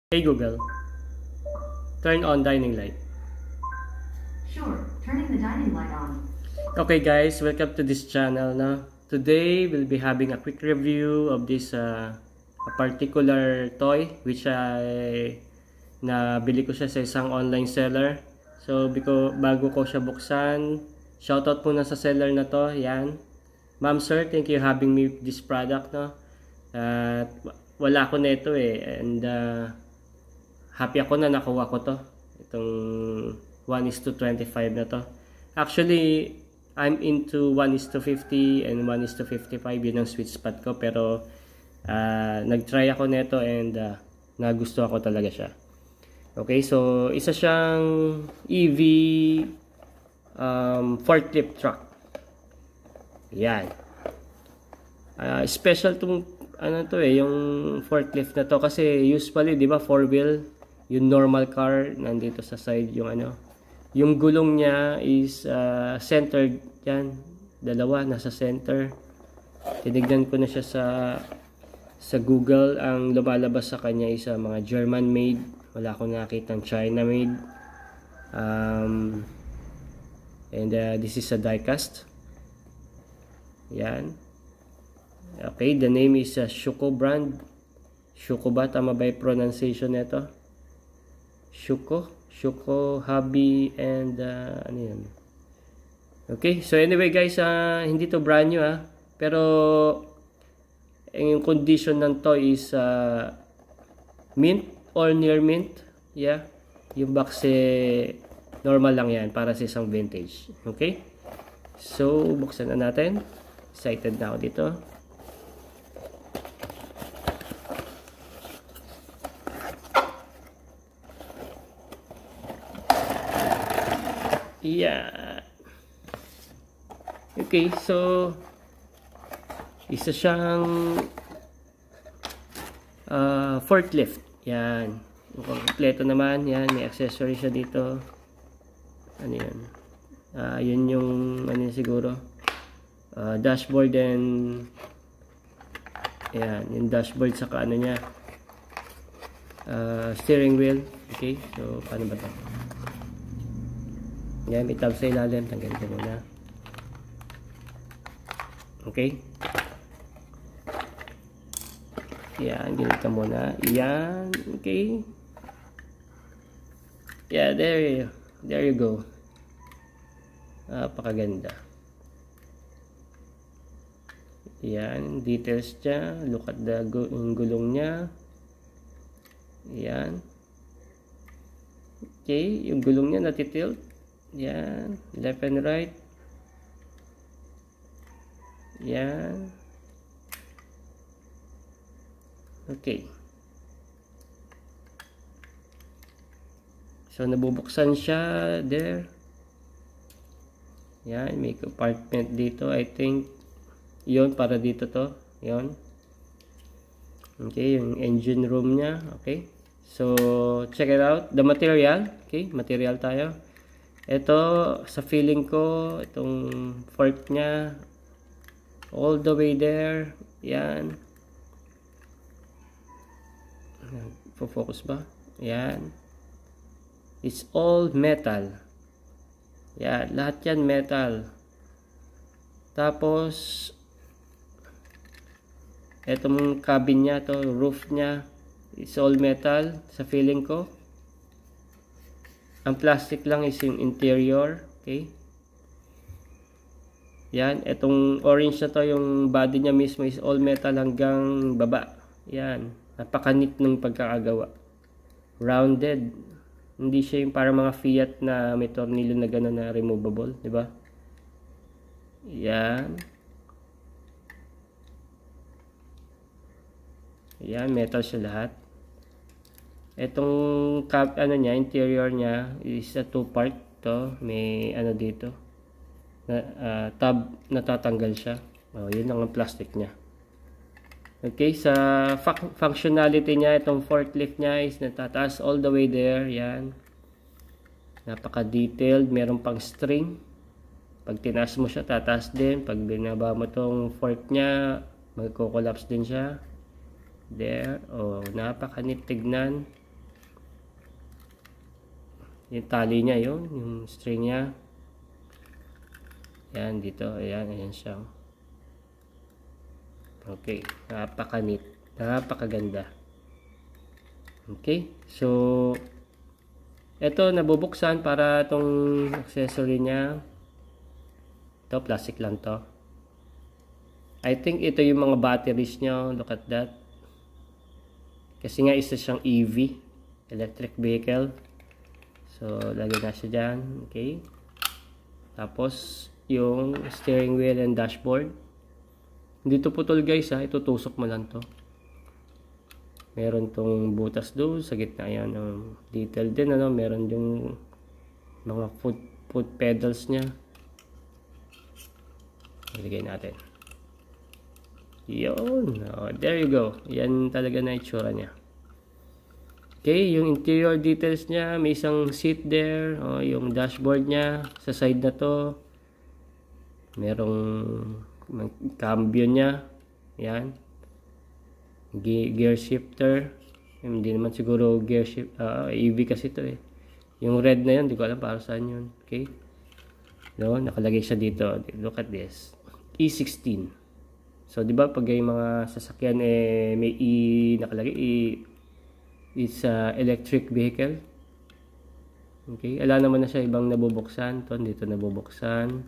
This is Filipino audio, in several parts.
Hey Google, turn on dining light. Sure, turning the dining light on. Okay guys, welcome to this channel na. Today we'll be having a quick review of this a particular toy which I nabili ko siya sa isang online seller. So bago ko siya buksan, shoutout muna sa seller na to. Yan. Ma'am sir, thank you having me this product no. At wala ako nito and happy ako na nakuha ko to. Itong 1:25 na to. Actually, I'm into 1:50 and 1:55. Yun ang sweet spot ko. Pero, nag-try ako nito and nagustuhan ko talaga siya. Okay, so isa siyang EV forklift truck. Yan. Special tong yung forklift na to kasi usually, di ba, 4-wheel, yung normal car, nandito sa side yung gulong niya is centered yan, dalawa nasa center. Tinignan ko na siya sa Google, ang lumalabas sa kanya is mga German made, wala akong nakitang China made. And this is a die cast. Yan. Okay, the name is Schuko brand. Schuko ba? Tama ba yung pronunciation nito? Schuko hobby and ano yan. Okay, so anyway guys, hindi to brand new pero yung condition ng to is mint or near mint. Yeah, yung box normal lang yan para sa isang vintage. Okay, so buksan na natin. Excited na ako dito. Yeah. Okay, so isa siyang forklift. Yan. Kompleto naman. Yan, may accessory siya dito. Ano yan? Yun yung siguro dashboard and yan, yung dashboard saka niya steering wheel. Okay, so paano ba ito? Yan, may tab sa ilalim. Tanggalin ko muna. Okay. Yan, ginit ka muna. Yan, okay. Yeah, there you go. Napakaganda. Yan, details niya. Look at yung gulong niya. Yan. Okay, yung gulong niya natitilt. Yan, left and right. Yan. Okay. So nabubuksan siya there. Yan, may compartment dito. I think yon para dito to. Yon. Okay, yung engine room niya. Okay. So check it out. The material. Okay, material tayo. Ito, sa feeling ko, itong fork niya, all the way there, yan. Focus ba? Yan. It's all metal. Yan, lahat yan metal. Tapos, itong cabin niya, to roof niya, it's all metal, sa feeling ko. Ang plastic lang is yung interior. Okay. Yan. Itong orange na to, yung body niya mismo is all metal hanggang baba. Yan. Napakanit ng pagkakagawa. Rounded. Hindi siya yung parang mga Fiat na may tornilyo na gano'n na removable. Diba? Yan. Yan. Metal siya lahat. Itong interior niya is a two-part to. May dito. Tab natatanggal siya. Yun ang plastic niya. Okay, sa functionality niya, itong forklift niya is natataas all the way there. Yan. Napaka-detailed. Meron pang string. Pag tinaas mo siya, tataas din. Pag binaba mo tong fork niya, magko-collapse din siya. There. Oh, napakanit tignan. yung tali niya, yung string niya. Yan, dito. Ayan siya. Okay. Napaka-neat. Napakaganda. Okay. So, ito, nabubuksan para itong accessory niya. Ito, plastic lang to. I think ito yung mga batteries niya. Look at that. Kasi nga isa siyang EV. Electric vehicle. So, lagay na siya dyan. Okay. Tapos, yung steering wheel and dashboard. Hindi to putol guys ha. Itutusok mo lang to. Meron tong butas doon sa gitna. Ayan. Detail din. Meron yung mga foot pedals niya. Ilagay natin. Yun. There you go. Yan talaga na itsura niya. Okay, yung interior details niya, may isang seat there, yung dashboard niya sa side na to. Merong cambio niya. Yan. Gear shifter. Hindi naman siguro gear shift, EV kasi to eh. Yung red na yun, di ko alam para saan yun. Okay. No, nakalagay siya dito. Look at this. E16. So, di ba pag yung mga sasakyan may nakalagay is electric vehicle. Okay, ala naman na siya ibang nabubuksan. Dito nabubuksan.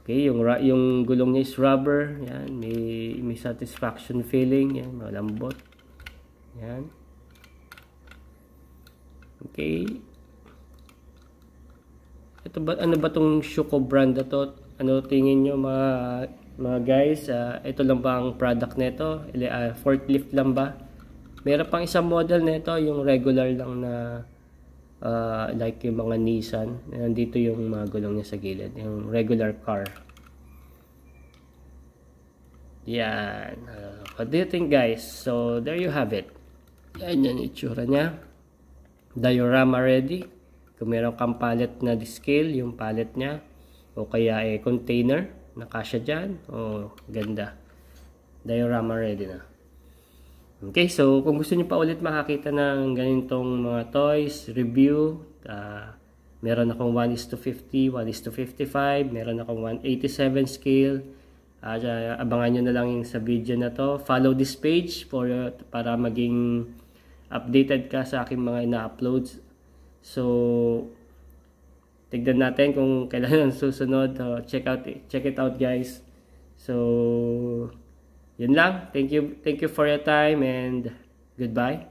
Okay, yung gulong niya is rubber. Yan, may satisfaction feeling. Yan, malambot. Yan. Okay. Ito ba, ano ba tong Schuco brand na to? Ano tingin nyo mga guys? Ito lang ba ang product nito? Forklift lang ba? Meron pang isang model nito, yung regular lang na like yung mga Nissan. Nandito yung mga gulong niya sa gilid, yung regular car. Yan. What do you think guys? So there you have it. Yan yung itsura niya. Diorama ready. Kung meron kang pallet na scale, yung pallet niya. O kaya container na kasya dyan. Ganda. Diorama ready na. Okay, so kung gusto niyo pa ulit makakita ng ganitong mga toys, review, meron akong 1:50, 1:55, meron akong 187 scale. Abangan nyo na lang yung sa video na to. Follow this page para maging updated ka sa aking mga ina-uploads. So, tignan natin kung kailan ang susunod. Check it out guys. So, yun lang. Thank you for your time and goodbye.